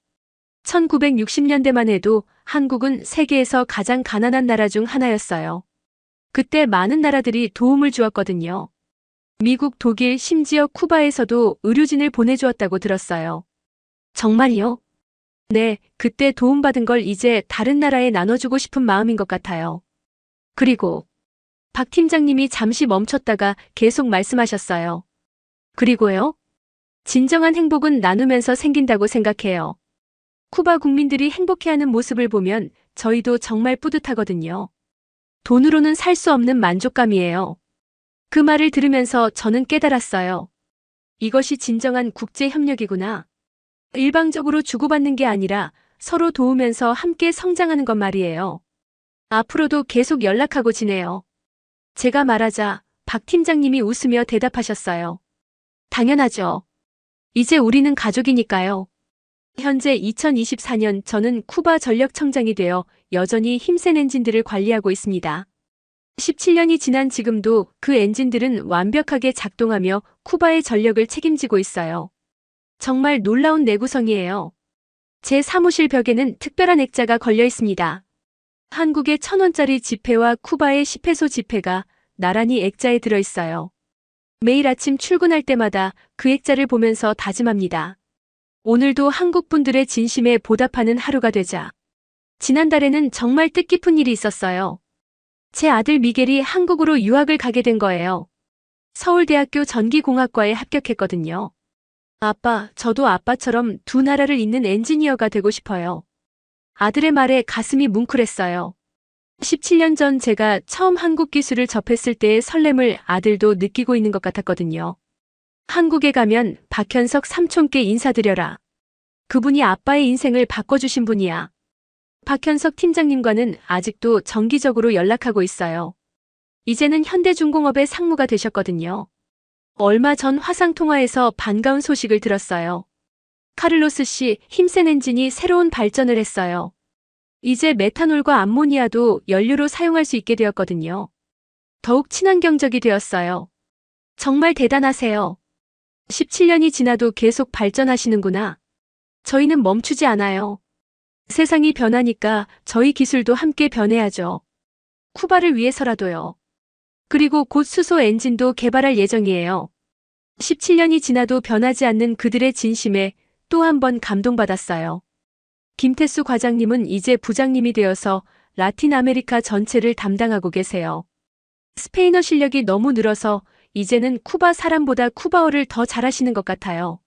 1960년대만 해도 한국은 세계에서 가장 가난한 나라 중 하나였어요. 그때 많은 나라들이 도움을 주었거든요. 미국, 독일, 심지어 쿠바에서도 의료진을 보내주었다고 들었어요. 정말요? 네, 그때 도움받은 걸 이제 다른 나라에 나눠주고 싶은 마음인 것 같아요. 그리고 박 팀장님이 잠시 멈췄다가 계속 말씀하셨어요. 그리고요? 진정한 행복은 나누면서 생긴다고 생각해요. 쿠바 국민들이 행복해하는 모습을 보면 저희도 정말 뿌듯하거든요. 돈으로는 살 수 없는 만족감이에요. 그 말을 들으면서 저는 깨달았어요. 이것이 진정한 국제 협력이구나. 일방적으로 주고받는 게 아니라 서로 도우면서 함께 성장하는 것 말이에요. 앞으로도 계속 연락하고 지내요. 제가 말하자 박 팀장님이 웃으며 대답하셨어요. 당연하죠. 이제 우리는 가족이니까요. 현재 2024년 저는 쿠바 전력청장이 되어 여전히 힘센 엔진들을 관리하고 있습니다. 17년이 지난 지금도 그 엔진들은 완벽하게 작동하며 쿠바의 전력을 책임지고 있어요. 정말 놀라운 내구성이에요. 제 사무실 벽에는 특별한 액자가 걸려 있습니다. 한국의 1,000원짜리 지폐와 쿠바의 10페소 지폐가 나란히 액자에 들어 있어요. 매일 아침 출근할 때마다 그 액자를 보면서 다짐합니다. 오늘도 한국 분들의 진심에 보답하는 하루가 되자. 지난달에는 정말 뜻깊은 일이 있었어요. 제 아들 미겔이 한국으로 유학을 가게 된 거예요. 서울대학교 전기공학과에 합격했거든요. 아빠, 저도 아빠처럼 두 나라를 잇는 엔지니어가 되고 싶어요. 아들의 말에 가슴이 뭉클했어요. 17년 전 제가 처음 한국 기술을 접했을 때의 설렘을 아들도 느끼고 있는 것 같았거든요. 한국에 가면 박현석 삼촌께 인사드려라. 그분이 아빠의 인생을 바꿔주신 분이야. 박현석 팀장님과는 아직도 정기적으로 연락하고 있어요. 이제는 현대중공업의 상무가 되셨거든요. 얼마 전 화상통화에서 반가운 소식을 들었어요. 카를로스 씨 힘센 엔진이 새로운 발전을 했어요. 이제 메탄올과 암모니아도 연료로 사용할 수 있게 되었거든요. 더욱 친환경적이 되었어요. 정말 대단하세요. 17년이 지나도 계속 발전하시는구나. 저희는 멈추지 않아요. 세상이 변하니까 저희 기술도 함께 변해야죠. 쿠바를 위해서라도요. 그리고 곧 수소 엔진도 개발할 예정이에요. 17년이 지나도 변하지 않는 그들의 진심에 또 한 번 감동받았어요. 김태수 과장님은 이제 부장님이 되어서 라틴 아메리카 전체를 담당하고 계세요. 스페인어 실력이 너무 늘어서 이제는 쿠바 사람보다 쿠바어를 더 잘하시는 것 같아요.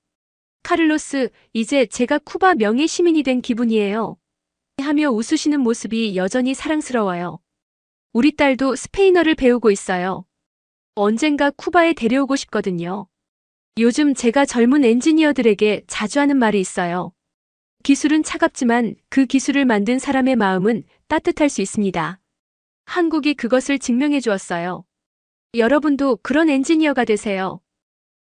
카를로스, 이제 제가 쿠바 명예 시민이 된 기분이에요. 하며 웃으시는 모습이 여전히 사랑스러워요. 우리 딸도 스페인어를 배우고 있어요. 언젠가 쿠바에 데려오고 싶거든요. 요즘 제가 젊은 엔지니어들에게 자주 하는 말이 있어요. 기술은 차갑지만 그 기술을 만든 사람의 마음은 따뜻할 수 있습니다. 한국이 그것을 증명해 주었어요. 여러분도 그런 엔지니어가 되세요.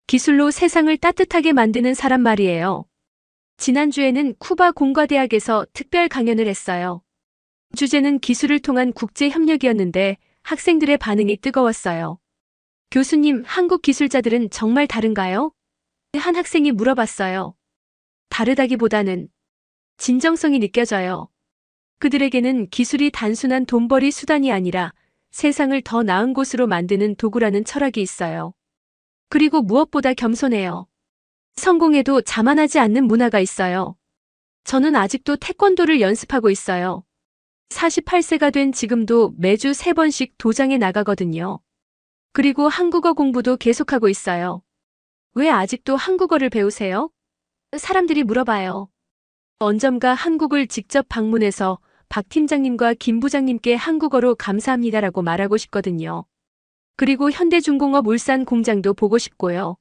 기술로 세상을 따뜻하게 만드는 사람 말이에요. 지난주에는 쿠바 공과대학에서 특별 강연을 했어요. 주제는 기술을 통한 국제 협력이었는데 학생들의 반응이 뜨거웠어요. 교수님, 한국 기술자들은 정말 다른가요? 한 학생이 물어봤어요. 다르다기보다는 진정성이 느껴져요. 그들에게는 기술이 단순한 돈벌이 수단이 아니라 세상을 더 나은 곳으로 만드는 도구라는 철학이 있어요. 그리고 무엇보다 겸손해요. 성공해도 자만하지 않는 문화가 있어요. 저는 아직도 태권도를 연습하고 있어요. 48세가 된 지금도 매주 3번씩 도장에 나가거든요. 그리고 한국어 공부도 계속하고 있어요. 왜 아직도 한국어를 배우세요? 사람들이 물어봐요. 언젠가 한국을 직접 방문해서 박 팀장님과 김 부장님께 한국어로 감사합니다라고 말하고 싶거든요. 그리고 현대중공업 울산 공장도 보고 싶고요.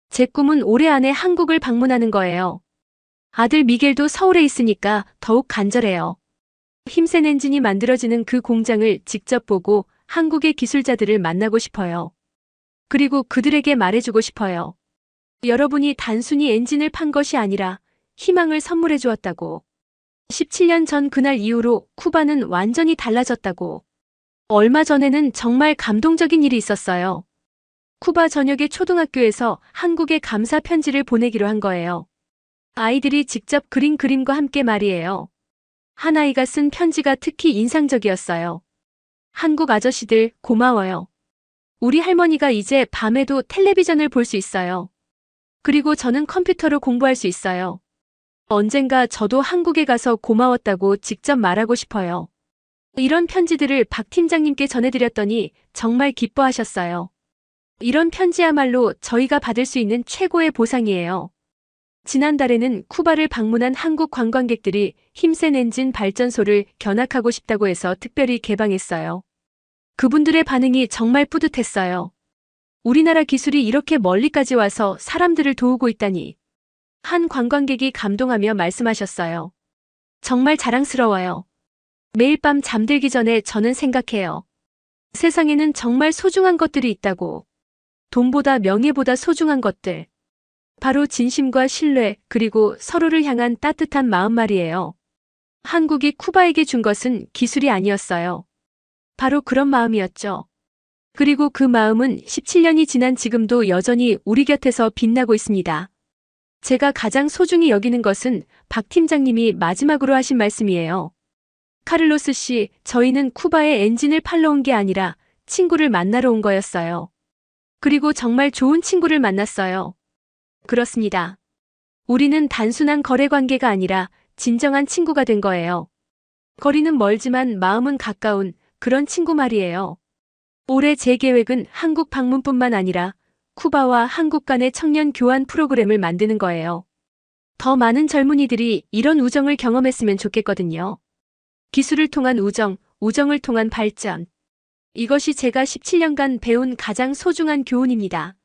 제 꿈은 올해 안에 한국을 방문하는 거예요. 아들 미겔도 서울에 있으니까 더욱 간절해요. 힘센 엔진이 만들어지는 그 공장을 직접 보고 한국의 기술자들을 만나고 싶어요. 그리고 그들에게 말해주고 싶어요. 여러분이 단순히 엔진을 판 것이 아니라 희망을 선물해 주었다고. 17년 전 그날 이후로 쿠바는 완전히 달라졌다고. 얼마 전에는 정말 감동적인 일이 있었어요. 쿠바 전역의 초등학교에서 한국에 감사 편지를 보내기로 한 거예요. 아이들이 직접 그린 그림과 함께 말이에요. 한 아이가 쓴 편지가 특히 인상적이었어요. 한국 아저씨들 고마워요. 우리 할머니가 이제 밤에도 텔레비전을 볼 수 있어요. 그리고 저는 컴퓨터로 공부할 수 있어요. 언젠가 저도 한국에 가서 고마웠다고 직접 말하고 싶어요. 이런 편지들을 박 팀장님께 전해드렸더니 정말 기뻐하셨어요. 이런 편지야말로 저희가 받을 수 있는 최고의 보상이에요. 지난달에는 쿠바를 방문한 한국 관광객들이 힘센 엔진 발전소를 견학하고 싶다고 해서 특별히 개방했어요. 그분들의 반응이 정말 뿌듯했어요. 우리나라 기술이 이렇게 멀리까지 와서 사람들을 도우고 있다니. 한 관광객이 감동하며 말씀하셨어요. 정말 자랑스러워요. 매일 밤 잠들기 전에 저는 생각해요. 세상에는 정말 소중한 것들이 있다고. 돈보다 명예보다 소중한 것들. 바로 진심과 신뢰, 그리고 서로를 향한 따뜻한 마음 말이에요. 한국이 쿠바에게 준 것은 기술이 아니었어요. 바로 그런 마음이었죠. 그리고 그 마음은 17년이 지난 지금도 여전히 우리 곁에서 빛나고 있습니다. 제가 가장 소중히 여기는 것은 박 팀장님이 마지막으로 하신 말씀이에요. 카를로스 씨, 저희는 쿠바에 엔진을 팔러 온 게 아니라 친구를 만나러 온 거였어요. 그리고 정말 좋은 친구를 만났어요. 그렇습니다. 우리는 단순한 거래 관계가 아니라 진정한 친구가 된 거예요. 거리는 멀지만 마음은 가까운 그런 친구 말이에요. 올해 제 계획은 한국 방문뿐만 아니라 쿠바와 한국 간의 청년 교환 프로그램을 만드는 거예요. 더 많은 젊은이들이 이런 우정을 경험했으면 좋겠거든요. 기술을 통한 우정, 우정을 통한 발전. 이것이 제가 17년간 배운 가장 소중한 교훈입니다.